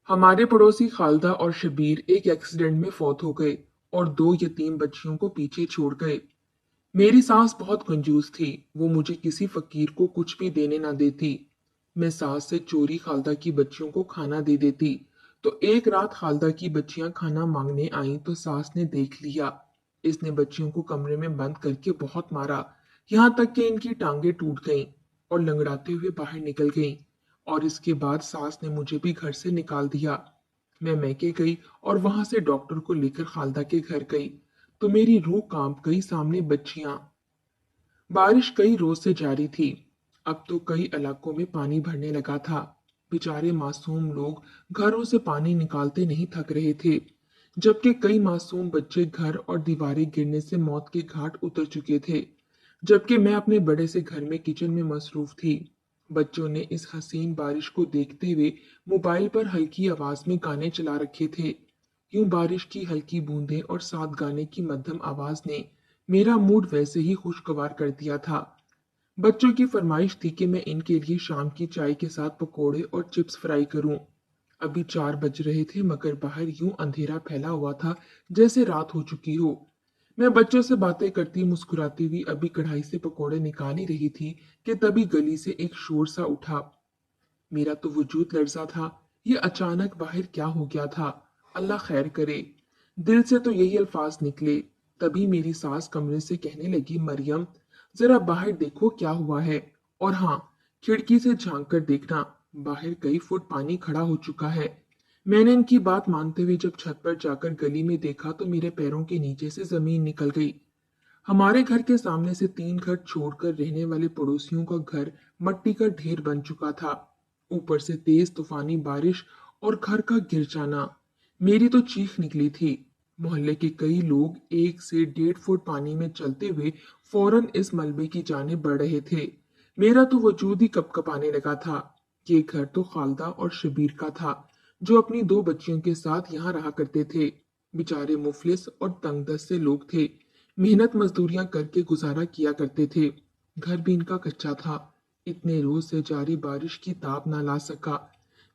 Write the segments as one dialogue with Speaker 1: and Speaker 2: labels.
Speaker 1: हमारे पड़ोसी खालदा और शबीर एक एक्सीडेंट में फौत हो गए और दो यतीम बच्चियों को पीछे छोड़ गए। मेरी सास बहुत कंजूस थी। वो मुझे किसी फकीर को कुछ भी देने ना देती। मैं सास से चोरी खालदा की बच्चियों को खाना दे देती। तो एक रात खालदा की बच्चियां खाना मांगने आईं तो सास ने देख लिया। इसने बच्चियों को कमरे में बंद करके बहुत मारा, यहाँ तक कि इनकी टांगें टूट गईं और लंगड़ाते हुए बाहर निकल गईं। और इसके बाद सास ने मुझे भी घर से निकाल दिया। मैं मैके गई और वहां से डॉक्टर को लेकर खालदा के घर गई तो मेरी रूह कांप गई। सामने बच्चियां। बारिश कई रोज से जारी थी। अब तो कई इलाकों में पानी भरने लगा था। बेचारे मासूम लोग घरों से पानी निकालते नहीं थक रहे थे, जबकि कई मासूम बच्चे घर और दीवारें गिरने से मौत के घाट उतर चुके थे। जबकि मैं अपने बड़े से घर में किचन में मसरूफ थी। बच्चों ने इस हसीन बारिश को देखते हुए मोबाइल पर हल्की आवाज में गाने चला रखे थे। यूं बारिश की हल्की बूंदें और साथ गाने की मध्यम आवाज ने मेरा मूड वैसे ही खुशगवार कर दिया था। बच्चों की फरमाइश थी कि मैं इनके लिए शाम की चाय के साथ पकोड़े और चिप्स फ्राई करूं। अभी 4 बज रहे थे मगर बाहर यूं अंधेरा फैला हुआ था जैसे रात हो चुकी हो। मैं बच्चों से बातें करती मुस्कुराती हुई अभी कढ़ाई से पकोड़े निकाल ही रही थी कि तभी गली से एक शोर सा उठा। मेरा तो वजूद लर्जा था। ये अचानक बाहर क्या हो गया था? अल्लाह खैर करे। दिल से तो यही अल्फाज निकले। तभी मेरी सास कमरे से कहने लगी, मरियम जरा बाहर देखो क्या हुआ है। और हाँ, खिड़की से झांक कर देखना, बाहर कई फुट पानी खड़ा हो चुका है। मैंने इनकी बात मानते हुए जब छत पर जाकर गली में देखा तो मेरे पैरों के नीचे से जमीन निकल गई। हमारे घर के सामने से 3 घर छोड़कर रहने वाले पड़ोसियों का घर मट्टी का ढेर बन चुका था। ऊपर से तेज तूफानी बारिश और घर का गिर जाना। मेरी तो चीख निकली थी। मोहल्ले के कई लोग 1 से 1.5 फुट पानी में चलते हुए फौरन इस मलबे की जाने बढ़ रहे थे। मेरा तो वजूद ही कपकपाने लगा था। ये घर तो खालदा और शबीर का था, जो अपनी 2 बच्चियों के साथ यहाँ रहा करते थे। बेचारे मुफलिस और तंगदस्त से लोग थे। मेहनत मजदूरियां करके गुजारा किया करते थे। घर भी इनका कच्चा था। इतने रोज से जारी बारिश की ताप ना ला सका।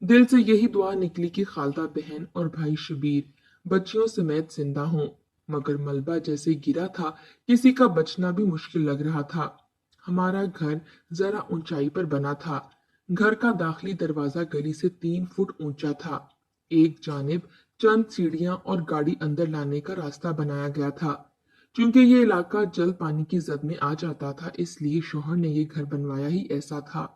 Speaker 1: दिल से यही दुआ निकली कि खालदा बहन और भाई शबीर बच्चियों समेत जिंदा हों। मगर मलबा जैसे गिरा था, किसी का बचना भी मुश्किल लग रहा था। हमारा घर जरा ऊंचाई पर बना था। घर का दाखिली दरवाजा गली से 3 फुट ऊंचा था। एक जानिब चंद सीढ़ियां और गाड़ी अंदर लाने का रास्ता बनाया गया था। क्योंकि ये इलाका जल पानी की जद में आ जाता था, इसलिए शौहर ने ये घर बनवाया ही ऐसा था।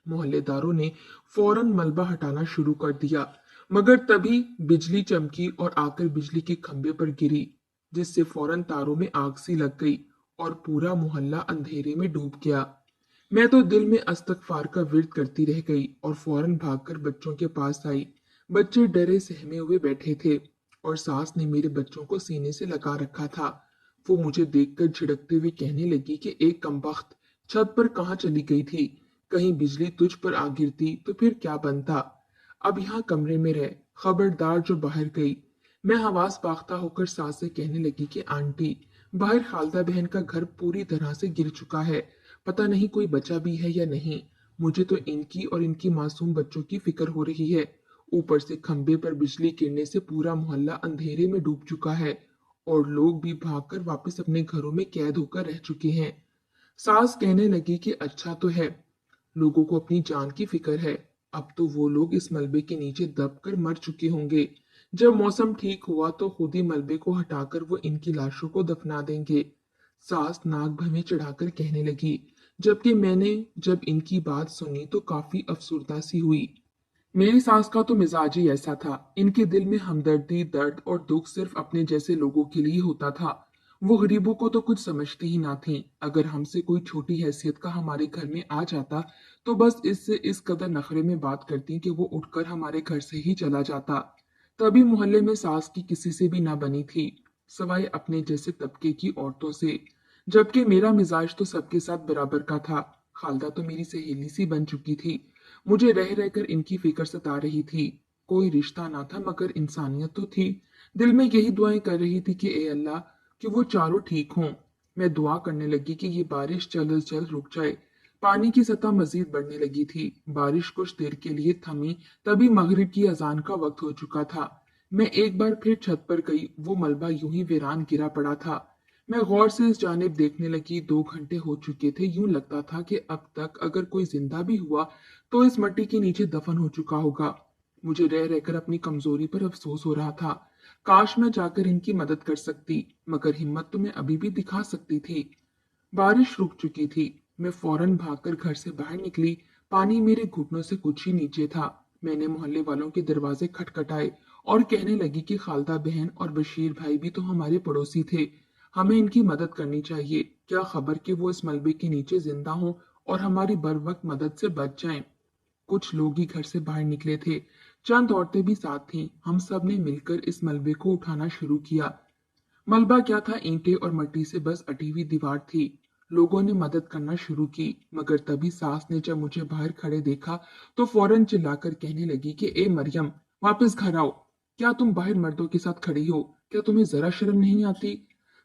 Speaker 1: मोहल्लेदारों ने फौरन मलबा हटाना शुरू कर दिया, मगर तभी बिजली चमकी और आकर बिजली के खंभे पर गिरी, जिससे फौरन तारों में आग सी लग गई और पूरा मोहल्ला अंधेरे में डूब गया। मैं तो दिल में अस्तगफार का विर्द करती रह गई और फौरन भागकर बच्चों के पास आई। बच्चे डरे सहमे हुए बैठे थे और सास ने मेरे बच्चों को सीने से लगा रखा था। वो मुझे देखकर झिड़कते हुए कहने लगी कि एक कमबख्त, छत पर कहाँ चली गई थी? कहीं बिजली तुझ पर आ गिरती तो फिर क्या बनता? अब यहाँ कमरे में रह, खबरदार जो बाहर गई। मैं हवास बाख्ता होकर सास से कहने लगी कि आंटी, बाहर खालदा बहन का घर पूरी तरह से गिर चुका है। पता नहीं कोई बचा भी है या नहीं। मुझे तो इनकी और इनकी मासूम बच्चों की फिक्र हो रही है। ऊपर से खंबे पर बिजली गिरने से पूरा मोहल्ला अंधेरे में डूब चुका है और लोग भी भागकर वापस अपने घरों में कैद होकर रह चुके हैं। सास कहने लगी कि अच्छा तो है, लोगों को अपनी जान की फिक्र है। अब तो वो लोग इस मलबे के नीचे दबकर मर चुके होंगे। जब मौसम ठीक हुआ तो खुद ही मलबे को हटाकर वो इनकी लाशों को दफना देंगे। सास नाक भवें चढ़ाकर कहने लगी, जबकि मैंने जब इनकी बात सुनी तो काफी अफसुर्दा सी हुई। मेरी सास का तो मिजाज ही ऐसा था। इनके दिल में हमदर्दी, दर्द और दुख सिर्फ अपने जैसे लोगों के लिए होता था। वो गरीबों को तो कुछ समझती ही ना थी। अगर हमसे कोई छोटी हैसियत का हमारे घर में आ जाता तो बस इससे इस कदर नखरे में बात करती कि वो उठकर हमारे घर से ही चला जाता। तभी मोहल्ले में सास की किसी से भी ना बनी थी, सवाए अपने जैसे तबके की औरतों से। जबकि मेरा मिजाज तो सबके साथ बराबर का था। खालदा तो मेरी सहेली सी बन चुकी थी। मुझे रह रहकर इनकी फिक्र सता रही थी। कोई रिश्ता ना था मगर इंसानियत तो थी। दिल में यही दुआएं कर रही थी कि ए अल्लाह, कि वो चारों ठीक हों। मैं दुआ करने लगी कि ये बारिश जल्द अज जल्द रुक जाए। पानी की सतह मजीद बढ़ने लगी थी। बारिश कुछ देर के लिए थमी, तभी मगरिब की अजान का वक्त हो चुका था। मैं एक बार फिर छत पर गई। वो मलबा यूं ही वीरान गिरा पड़ा था। मैं गौर से इस जानिब देखने लगी। 2 घंटे हो चुके थे। यूं लगता था कि अब तक अगर कोई जिंदा भी हुआ तो इस मिट्टी के नीचे दफन हो चुका होगा। मुझे रह रहकर अपनी कमजोरी पर अफसोस हो रहा था। काश मैं जाकर इनकी मदद कर सकती, मगर हिम्मत तो मैं अभी भी दिखा सकती थी। बारिश रुक चुकी थी। मैं फौरन भागकर घर से बाहर निकली। पानी मेरे घुटनों से कुछ ही नीचे था। मैंने मोहल्ले वालों के दरवाजे खटखटाए और कहने लगी कि खालदा बहन और बशीर भाई भी तो हमारे पड़ोसी थे। हमें इनकी मदद करनी चाहिए। क्या खबर कि वो इस मलबे के नीचे जिंदा हों और हमारी बर वक्त मदद से बच जाएं। कुछ लोग ही घर से बाहर निकले थे। चंद औरतें भी साथ थीं। हम सब ने मिलकर इस मलबे को उठाना शुरू किया। मलबा क्या था, ईंटें और मिट्टी से बस अटी हुई दीवार थी। लोगों ने मदद करना शुरू की, मगर तभी सास ने जब मुझे बाहर खड़े देखा तो फौरन चिल्लाकर कहने लगी कि ए मरियम, वापस घर आओ। क्या तुम बाहर मर्दों के साथ खड़ी हो? क्या तुम्हें जरा शर्म नहीं आती?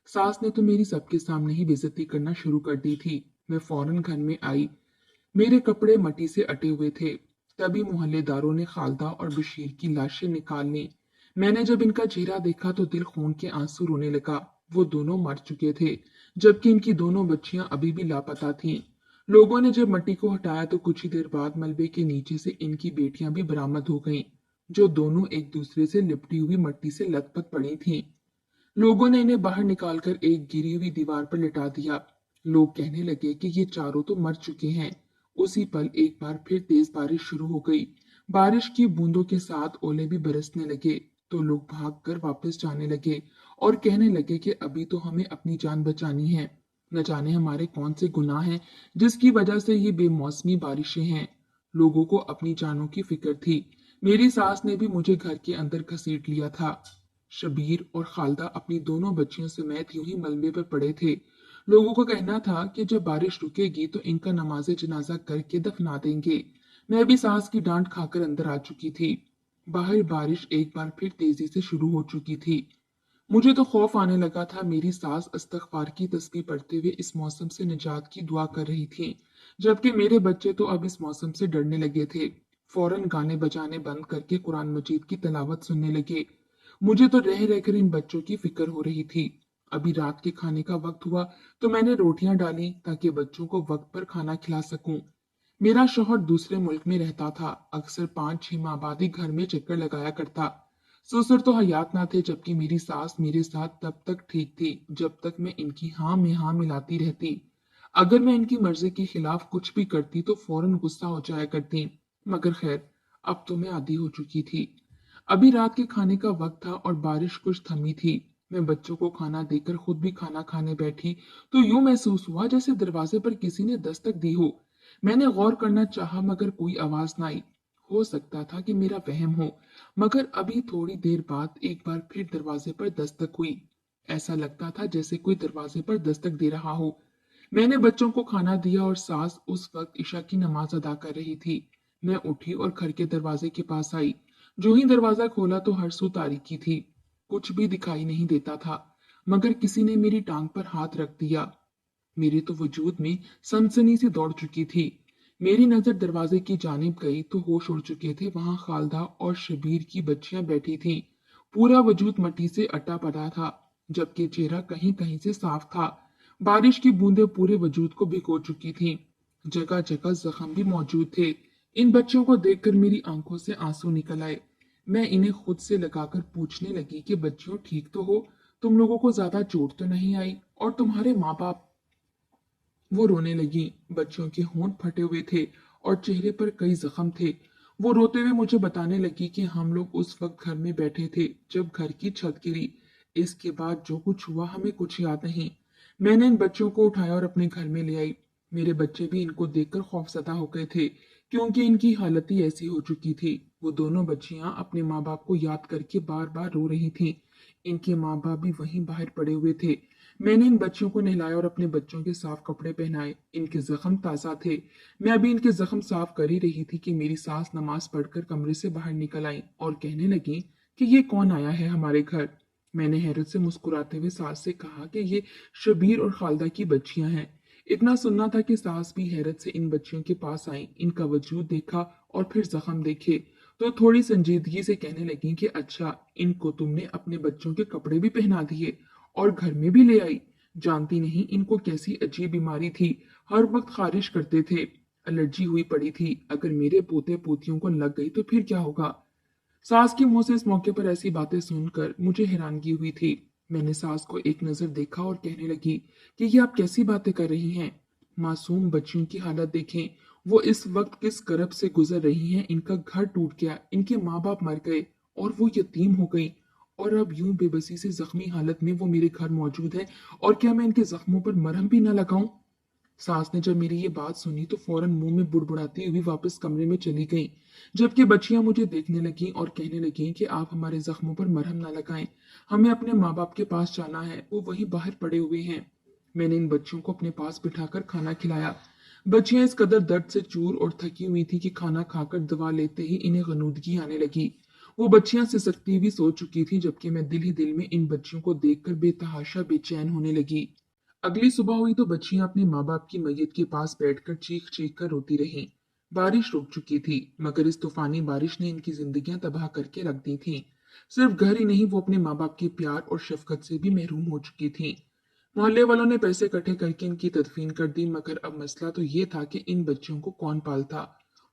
Speaker 1: सास ने तो मेरी सबके सामने ही बेइज्जती करना शुरू कर दी थी। मैं फौरन घर में आई। मेरे कपड़े मट्टी से अटे हुए थे। तभी मोहल्लेदारों ने खालदा और बशीर की लाशें निकाल ली। मैंने जब इनका चेहरा देखा तो दिल खून के आंसू रोने लगा। वो दोनों मर चुके थे, जबकि इनकी दोनों बच्चियां अभी भी लापता थीं। लोगों ने जब मट्टी को हटाया तो कुछ ही देर बाद मलबे के नीचे से इनकी बेटियां भी बरामद हो गईं, जो दोनों एक दूसरे से लिपटी हुई मट्टी से लथपथ पड़ी थीं। लोगों ने इन्हें बाहर निकालकर एक गिरी हुई दीवार पर लिटा दिया। लोग कहने लगे कि ये चारों तो मर चुके हैं। उसी पल एक बार फिर तेज बारिश शुरू हो गई। बारिश की बूंदों के साथ ओले भी बरसने लगे। तो लोग भागकर वापस जाने लगे और कहने लगे कि अभी तो हमें अपनी जान बचानी है। न जाने हमारे कौन से गुनाह हैं जिसकी वजह से ये बेमौसमी बारिशें हैं। लोगों को अपनी जानों की फिक्र थी। मेरी सास ने भी मुझे घर के अंदर घसीट लिया था। शबीर और खालदा अपनी दोनों बच्चियों समेत यूं ही मलबे पर पड़े थे। लोगों का कहना था कि जब बारिश रुकेगी तो इनका नमाज जनाजा करके दफना देंगे। मैं भी सास की डांट खाकर अंदर आ चुकी थी। बाहर बारिश एक बार फिर तेजी से शुरू हो चुकी थी। मुझे तो खौफ आने लगा था। मेरी सास इस्तगफार की तस्बीह पढ़ते हुए इस मौसम से निजात की दुआ कर रही थी, जबकि मेरे बच्चे तो अब इस मौसम से डरने लगे थे। फौरन गाने बजाने बंद करके कुरान मजीद की तिलावत सुनने लगे। मुझे तो रह रहकर इन बच्चों की फिक्र हो रही थी। अभी रात के खाने का वक्त हुआ तो मैंने रोटियां डाली ताकि बच्चों को वक्त पर खाना खिला सकूं। मेरा शौहर दूसरे मुल्क में रहता था। अक्सर 5-6 माह बाद ही घर में चक्कर लगाया करता। ससुर तो हयात ना थे, जबकि मेरी सास मेरे साथ तब तक ठीक थी जब तक मैं इनकी हाँ में हाँ मिलाती रहती। अगर मैं इनकी मर्जी के खिलाफ कुछ भी करती तो फौरन गुस्सा हो जाया करती। मगर खैर, अब तो मैं आदी हो चुकी थी। अभी रात के खाने का वक्त था और बारिश कुछ थमी थी। मैं बच्चों को खाना देकर खुद भी खाना खाने बैठी तो यूं महसूस हुआ जैसे दरवाजे पर किसी ने दस्तक दी हो। मैंने गौर करना चाहा मगर कोई आवाज ना आई। हो सकता था कि मेरा वहम हो, मगर अभी थोड़ी देर बाद एक बार फिर दरवाजे पर दस्तक हुई। ऐसा लगता था जैसे कोई दरवाजे पर दस्तक दे रहा हो। मैंने बच्चों को खाना दिया और सास उस वक्त ईशा की नमाज अदा कर रही थी। मैं उठी और घर के दरवाजे के पास आई। जो ही दरवाजा खोला तो हर सू तारीकी थी। कुछ भी दिखाई नहीं देता था, मगर किसी ने मेरी टांग पर हाथ रख दिया। मेरे तो वजूद में सनसनी सी दौड़ चुकी थी। मेरी नजर दरवाजे की जानिब गई तो होश उड़ चुके थे। वहां खालदा और शबीर की बच्चियां बैठी थीं। पूरा वजूद मट्टी से अटा पड़ा था, जबकि चेहरा कहीं कहीं से साफ था। बारिश की बूंदें पूरे वजूद को भिगो चुकी थीं। जगह जगह जख्म भी मौजूद थे। इन बच्चों को देखकर मेरी आंखों से आंसू निकल आए। मैं इन्हें खुद से लगाकर पूछने लगी कि बच्चियों, ठीक तो हो? तुम लोगों को ज्यादा चोट तो नहीं आई? और तुम्हारे माँ बाप? वो रोने लगी। बच्चों के होंठ फटे हुए थे और चेहरे पर कई जख्म थे। वो रोते हुए मुझे बताने लगी कि हम लोग उस वक्त घर में बैठे थे जब घर की छत गिरी। इसके बाद जो कुछ हुआ हमें कुछ याद नहीं। मैंने इन बच्चों को उठाया और अपने घर में ले आई। मेरे बच्चे भी इनको देखकर खौफजदा हो गए थे, क्योंकि इनकी हालत ही ऐसी हो चुकी थी। वो दोनों बच्चियां अपने माँ बाप को याद करके बार बार रो रही थीं। इनके माँ बाप भी वहीं बाहर पड़े हुए थे। मैंने इन बच्चों को नहलाया और अपने बच्चों के साफ कपड़े पहनाए। इनके जख्म ताजा थे। मैं अभी इनके जख्म साफ कर ही रही थी कि मेरी सास नमाज पढ़कर कमरे से बाहर निकल आई और कहने लगी कि ये कौन आया है हमारे घर। मैंने हैरत से मुस्कुराते हुए सास से कहा कि ये शबीर और खालदा की बच्चियां हैं। इतना सुनना था कि सास भी हैरत से इन बच्चियों के पास आई, इनका वजूद देखा और फिर जख्म देखे तो थोड़ी संजीदगी से कहने लगी कि अच्छा, इनको तुमने अपने बच्चों के कपड़े भी पहना दिए और घर में भी ले आई। जानती नहीं इनको कैसी अजीब बीमारी थी, हर वक्त खारिश करते थे, एलर्जी हुई पड़ी थी। अगर मेरे पोते पोतियों को लग गई तो फिर क्या होगा। सास के मुंह से इस मौके पर ऐसी बातें सुनकर मुझे हैरानगी हुई थी। मैंने सास को एक नजर देखा और कहने लगी कि ये आप कैसी बातें कर रही हैं। मासूम बच्चियों की हालत देखें, वो इस वक्त किस करब से गुजर रही हैं। इनका घर टूट गया, इनके माँ बाप मर गए और वो यतीम हो गई, और अब यूं बेबसी से जख्मी हालत में वो मेरे घर मौजूद है। और क्या मैं इनके जख्मों पर मरहम भी ना लगाऊं। सास ने जब मेरी ये बात सुनी तो फौरन मुंह में बुड़बुड़ाती हुई वापस कमरे में चली गई, जबकि बच्चियां मुझे देखने लगीं और कहने लगीं कि आप हमारे जख्मों पर मरहम ना लगाएं, हमें अपने माँ बाप के पास जाना है, वो वहीं बाहर पड़े हुए हैं। मैंने इन बच्चियों को अपने पास बिठाकर खाना खिलाया। बच्चियां इस कदर दर्द से चूर और थकी हुई थी कि खाना खाकर दवा लेते ही इन्हें गनूदगी आने लगी। वो बच्चियां सिसकती हुई सो चुकी थी, जबकि मैं दिल ही दिल में इन बच्चियों को देखकर बेतहाशा बेचैन होने लगी। अगली सुबह हुई तो बच्चियां अपने माँ बाप की मैयत के पास बैठकर चीख चीख कर रोती रहीं। बारिश रुक चुकी थी, मगर इस तूफानी बारिश ने इनकी जिंदगियां तबाह करके रख दी थी। सिर्फ घर ही नहीं, वो अपने माँ बाप के प्यार और शफकत से भी महरूम हो चुकी थी। मोहल्ले वालों ने पैसे इकट्ठे करके इनकी तदफीन कर दी, मगर अब मसला तो ये था कि इन बच्चियों को कौन पालता।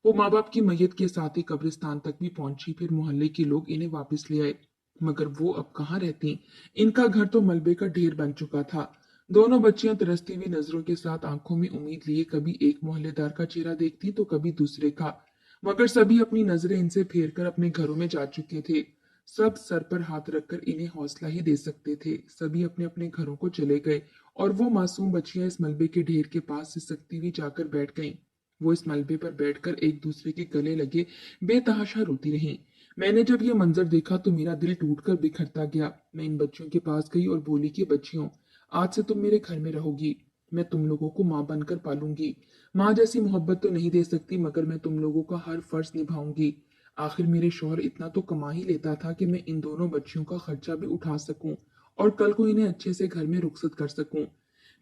Speaker 1: वो माँ बाप की मैयत के साथ ही कब्रिस्तान तक भी पहुंची, फिर मोहल्ले के लोग इन्हें वापस ले आए, मगर वो अब कहाँ रहती। इनका घर तो मलबे का ढेर बन चुका था। दोनों बच्चियां तरसती हुई नजरों के साथ आंखों में उम्मीद लिए कभी एक मोहल्लेदार का चेहरा देखती तो कभी दूसरे का, मगर सभी अपनी नजरें इनसे फेर कर अपने घरों में जा चुके थे। सब सर पर हाथ रखकर इन्हें हौसला ही दे सकते थे। सभी अपने अपने घरों को चले गए और वो मासूम बच्चियां इस मलबे के ढेर के पास सिसकती हुई जाकर बैठ गईं। वो इस मलबे पर बैठकर एक दूसरे के गले लगे बेतहाशा रोती रहीं। मैंने जब ये मंजर देखा तो मेरा दिल टूटकर बिखरता गया। मैं इन बच्चियों के पास गई और बोली कि बच्चियों, आज से तुम मेरे घर में रहोगी, मैं तुम लोगों को माँ बनकर पालूंगी। माँ जैसी मोहब्बत तो नहीं दे सकती, मगर मैं तुम लोगों का हर फर्ज निभाऊंगी। आखिर मेरे शौहर इतना तो कमा ही लेता था कि मैं इन दोनों बच्चियों का खर्चा भी उठा सकूं और कल को इन्हें अच्छे से घर में रुखसत कर सकूं।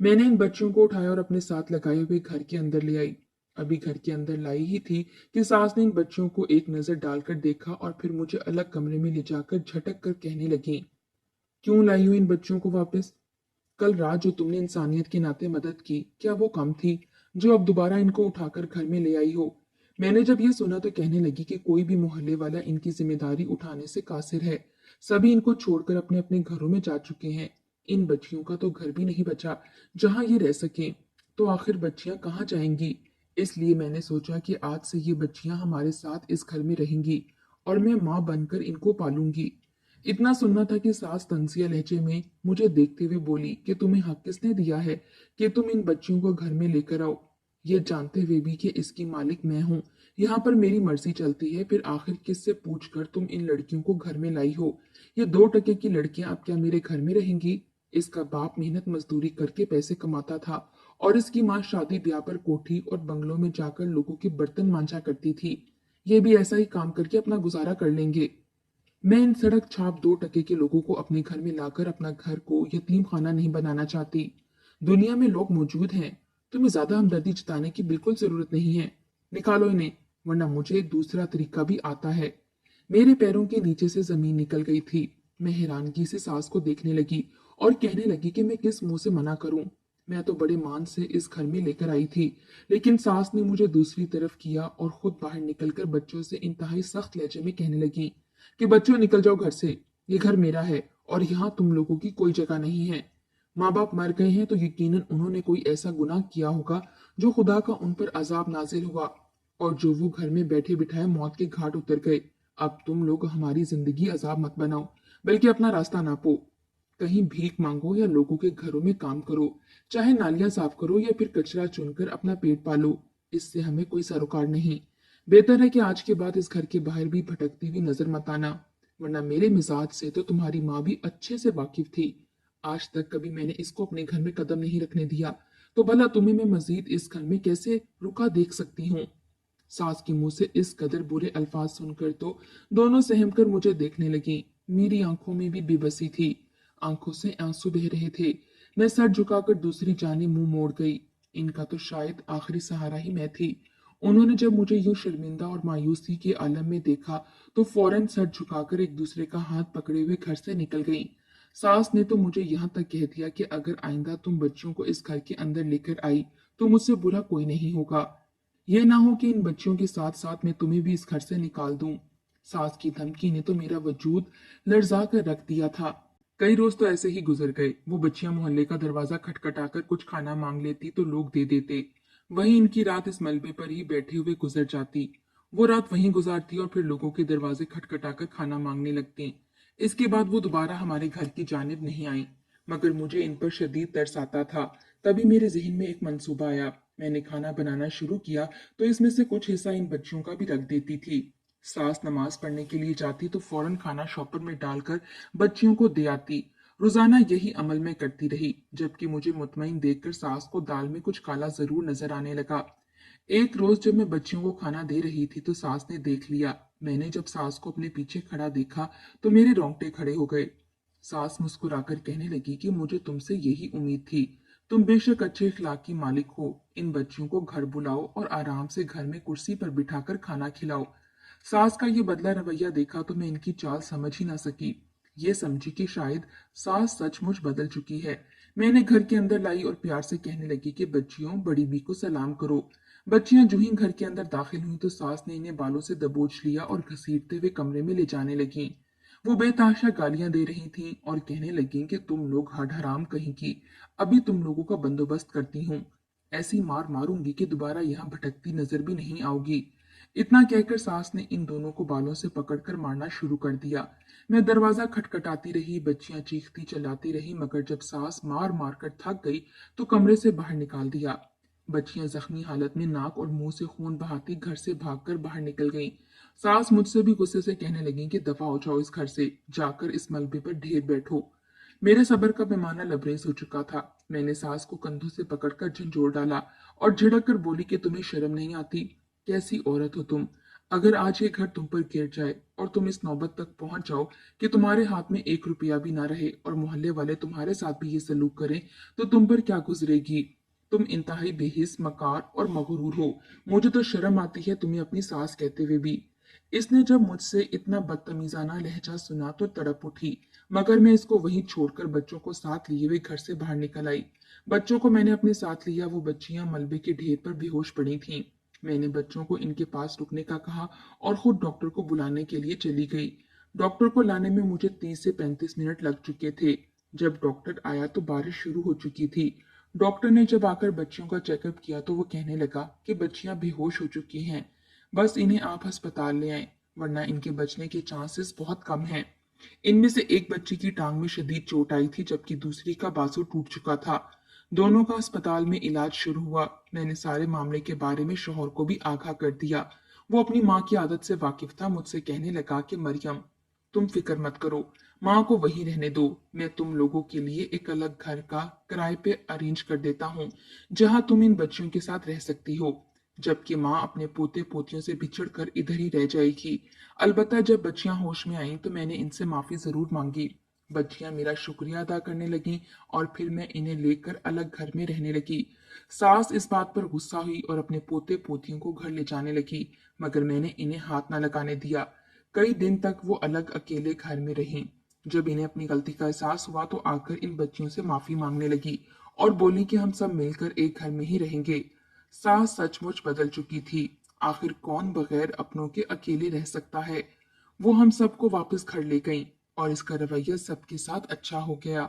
Speaker 1: मैंने इन बच्चियों को उठाया और अपने साथ लगाए हुए घर के अंदर ले आई। अभी घर के अंदर लाई ही थी कि सास ने इन बच्चियों को एक नजर डालकर देखा और फिर मुझे अलग कमरे में ले जाकर झटक कर कहने लगी, क्यों लाई हो इन बच्चों को वापस। कल रात जो तुमने इंसानियत के नाते मदद की, क्या वो कम थी जो अब दोबारा इनको उठाकर घर में ले आई हो। मैंने जब ये सुना तो कहने लगी कि कोई भी मोहल्ले वाला इनकी जिम्मेदारी उठाने से कासिर है। सभी इनको छोड़कर अपने अपने घरों में जा चुके हैं। इन बच्चियों का तो घर भी नहीं बचा जहां ये रह सके। तो आखिर बच्चियां कहाँ जाएंगी। इसलिए मैंने सोचा कि आज से ये बच्चियां हमारे साथ इस घर में रहेंगी और मैं माँ बनकर इनको पालूंगी। इतना सुनना था कि सास तंजिया लहजे में मुझे देखते हुए बोली कि तुम्हें हक किसने दिया है कि तुम इन बच्चियों को घर में लेकर आओ, ये जानते हुए भी कि इसकी मालिक मैं हूँ। यहाँ पर मेरी मर्जी चलती है, फिर आखिर किससे पूछकर तुम इन लड़कियों को घर में लाई हो। ये 2 टके की लड़कियां अब क्या मेरे घर में रहेंगी। इसका बाप मेहनत मजदूरी करके पैसे कमाता था और इसकी माँ शादी ब्याह पर कोठी और बंगलों में जाकर लोगों के बर्तन मांजा करती थी। ये भी ऐसा ही काम करके अपना गुजारा कर लेंगे। मैं इन सड़क छाप 2 टके के लोगों को अपने घर में लाकर अपना घर को यतीम खाना नहीं बनाना चाहती। दुनिया में लोग मौजूद हैं, तुम्हें ज्यादा हमदर्दी जताने की बिल्कुल जरूरत नहीं है। निकालो इन्हें, वरना मुझे दूसरा तरीका भी आता है। मेरे पैरों के नीचे से जमीन निकल गई थी। मैं हैरानगी से सास को देखने लगी और कहने लगी कि मैं किस मुंह से मना करूं। मैं तो बड़े मान से इस घर में लेकर आई थी, लेकिन सास ने मुझे दूसरी तरफ किया और खुद बाहर निकलकर बच्चों से इंतहाई सख्त लहजे में कहने लगी कि बच्चों निकल जाओ घर से, ये घर मेरा है और यहाँ तुम लोगों की कोई जगह नहीं है। माँ बाप मर गए हैं तो यकीनन उन्होंने कोई ऐसा गुनाह किया होगा जो खुदा का उन पर अजाब नाजिल हुआ और जो वो घर में बैठे बिठाए मौत के घाट उतर गए। अब तुम लोग हमारी जिंदगी अजाब मत बनाओ, बल्कि अपना रास्ता नापो। कहीं भीख मांगो या लोगों के घरों में काम करो, चाहे नालियां साफ करो या फिर कचरा चुनकर अपना पेट पालो, इससे हमें कोई सरोकार नहीं। बेहतर है कि आज के बाद इस घर के बाहर भी भटकती हुई नजर मत आना, वरना मेरे मिजाज से तो तुम्हारी माँ भी अच्छे से वाकिफ थी। आज तक कभी मैंने इसको अपने घर में कदम नहीं रखने दिया, तो भला तुम्हें मैं मजीद इस घर में कैसे रुका देख सकती हूँ। सास के मुंह से इस कदर बुरे अल्फाज सुनकर तो दोनों सहम कर मुझे देखने लगी। मेरी आंखों में भी बेबसी थी, आंखों से आंसू बह रहे थे। मैं सर झुकाकर दूसरी जाने मुंह मोड़ गई। इनका तो शायद आखिरी सहारा ही मैं थी। उन्होंने जब मुझे यूं शर्मिंदा और मायूसी के आलम में देखा तो फौरन सर झुकाकर एक दूसरे का हाथ पकड़े हुए घर से निकल गईं। सास ने तो मुझे यहाँ तक कह दिया कि अगर आइंदा तुम बच्चियों को इस घर के अंदर लेकर आई तो मुझसे बुरा कोई नहीं होगा। यह ना हो कि इन बच्चियों के साथ साथ मैं तुम्हें भी इस घर से निकाल दूं। सास की धमकी ने तो मेरा वजूद लर्जा कर रख दिया था। कई रोज तो ऐसे ही गुजर गए। वो बच्चियां मोहल्ले का दरवाजा खटखटाकर कुछ खाना मांग लेती तो लोग दे देते। वहीं इनकी रात इस मलबे पर ही बैठे हुए गुजर जाती। वो रात वहीं गुजारती और फिर लोगों के दरवाजे खटखटाकर खाना मांगने लगती। इसके बाद वो दोबारा हमारे घर की जानिब नहीं आई, मगर मुझे इन पर शदीद तरस आता था। तभी मेरे जहन में एक मंसूबा आया। मैंने खाना बनाना शुरू किया तो इसमें से कुछ हिस्सा इन बच्चियों का भी रख देती थी। सास नमाज पढ़ने के लिए जाती तो फौरन खाना शॉपर में डालकर बच्चियों को दे आती। रोजाना यही अमल मैं करती रही, जबकि मुझे मुतमईन देखकर सास को दाल में कुछ काला जरूर नजर आने लगा। एक रोज जब मैं बच्चियों को खाना दे रही थी तो सास ने देख लिया। मैंने जब सास को अपने पीछे खड़ा देखा तो मेरे रोंगटे खड़े हो गए। सास मुस्कुराकर कहने लगी कि मुझे तुमसे यही उम्मीद थी। तुम बेशक अच्छे इखलाक की मालिक हो। इन बच्चियों को घर बुलाओ और आराम से घर में कुर्सी पर बिठाकर खाना खिलाओ। सास का ये बदला रवैया देखा तो मैं इनकी चाल समझ ही ना सकी। ये समझी कि शायद सास सचमुच बदल चुकी है। मैंने घर के अंदर लाई और प्यार से कहने लगी कि बच्चियों, बड़ी बी को सलाम करो। बच्चियां जूं ही घर के अंदर दाखिल हुई तो सास ने इन्हें बालों से दबोच लिया और घसीटते हुए कमरे में ले जाने लगी। वो बेतहाशा गालियां दे रही थीं और कहने लगी कि तुम लोग हड हराम कहीं की, अभी तुम लोगों का बंदोबस्त करती हूँ। ऐसी मार मारूंगी कि दोबारा यहाँ भटकती नजर भी नहीं आओगी। इतना कहकर सास ने इन दोनों को बालों से पकड़कर मारना शुरू कर दिया। मैं दरवाजा खटखटाती रही, बच्चियां चीखती चिल्लाती रही, मगर जब सास मार मार कर थक गई तो कमरे से बाहर निकाल दिया। बच्चियां जख्मी हालत में नाक और मुंह से खून बहाती घर से भागकर बाहर निकल गईं। सास मुझसे भी गुस्से से कहने लगी कि दफा हो जाओ इस घर से, जाकर इस मलबे पर ढेर बैठो। मेरे सब्र का पैमाना लबरेज हो चुका था। मैंने सास को कंधों से पकड़कर झंझोड़ डाला और झिड़क कर बोली कि तुम्हें शर्म नहीं आती? कैसी औरत हो तुम? अगर आज ये घर तुम पर गिर जाए और तुम इस नौबत तक पहुंच जाओ कि तुम्हारे हाथ में एक रुपया भी ना रहे और मोहल्ले वाले तुम्हारे साथ भी ये सलूक करें, तो तुम पर क्या गुजरेगी? तुम इंतहाई बेहिस, मकार और मगरूर हो। मुझे तो शर्म आती है तुम्हें अपनी सास कहते हुए भी। इसने जब मुझसे इतना बदतमीजाना लहजा सुना तो तड़प उठी, मगर मैं इसको वहीं छोड़कर बच्चों को साथ लिए हुए घर से बाहर निकल आई। बच्चों को मैंने अपने साथ लिया। वो बच्चियां मलबे के ढेर पर बेहोश पड़ी थीं। मैंने बच्चों को इनके पास रुकने का कहा और खुद डॉक्टर को बुलाने के लिए चली गई। डॉक्टर को लाने में मुझे 30 से 35 मिनट लग चुके थे। जब डॉक्टर आया तो बारिश शुरू हो चुकी थी। डॉक्टर ने जब आकर बच्चियों का चेकअप किया तो वो कहने लगा कि बच्चियां बेहोश हो चुकी हैं, बस इन्हें आप अस्पताल ले आए, वरना इनके बचने के चांसेस बहुत कम हैं। इनमें से एक बच्ची की टांग में शदीद चोट आई थी, जबकि दूसरी का बाजू टूट चुका था। दोनों का अस्पताल में इलाज शुरू हुआ। मैंने सारे मामले के बारे में शौहर को भी आगाह कर दिया। वो अपनी माँ की आदत से वाकिफ था। मुझसे कहने लगा कि मरियम, तुम फिक्र मत करो, माँ को वहीं रहने दो। मैं तुम लोगों के लिए एक अलग घर का किराए पे अरेंज कर देता हूँ, जहाँ तुम इन बच्चियों के साथ रह सकती हो, जबकि माँ अपने पोते पोतियों से बिछड़ कर इधर ही रह जाएगी। अलबत्ता जब बच्चियां होश में आईं तो मैंने इनसे माफी जरूर मांगी। बच्चियां मेरा शुक्रिया अदा करने लगीं और फिर मैं इन्हें लेकर अलग घर में रहने लगी। सास इस बात पर गुस्सा हुई और अपने पोते पोतियों को घर ले जाने लगी, मगर मैंने इन्हें हाथ न लगाने दिया। कई दिन तक वो अलग अकेले घर में रहीं। जब इन्हें अपनी गलती का एहसास हुआ तो आकर इन बच्चियों से माफी मांगने लगी और बोली कि हम सब मिलकर एक घर में ही रहेंगे। सास सचमुच बदल चुकी थी। आखिर कौन बगैर अपनों के अकेले रह सकता है? वो हम सबको वापस घर ले गईं और इसका रवैया सबके साथ अच्छा हो गया।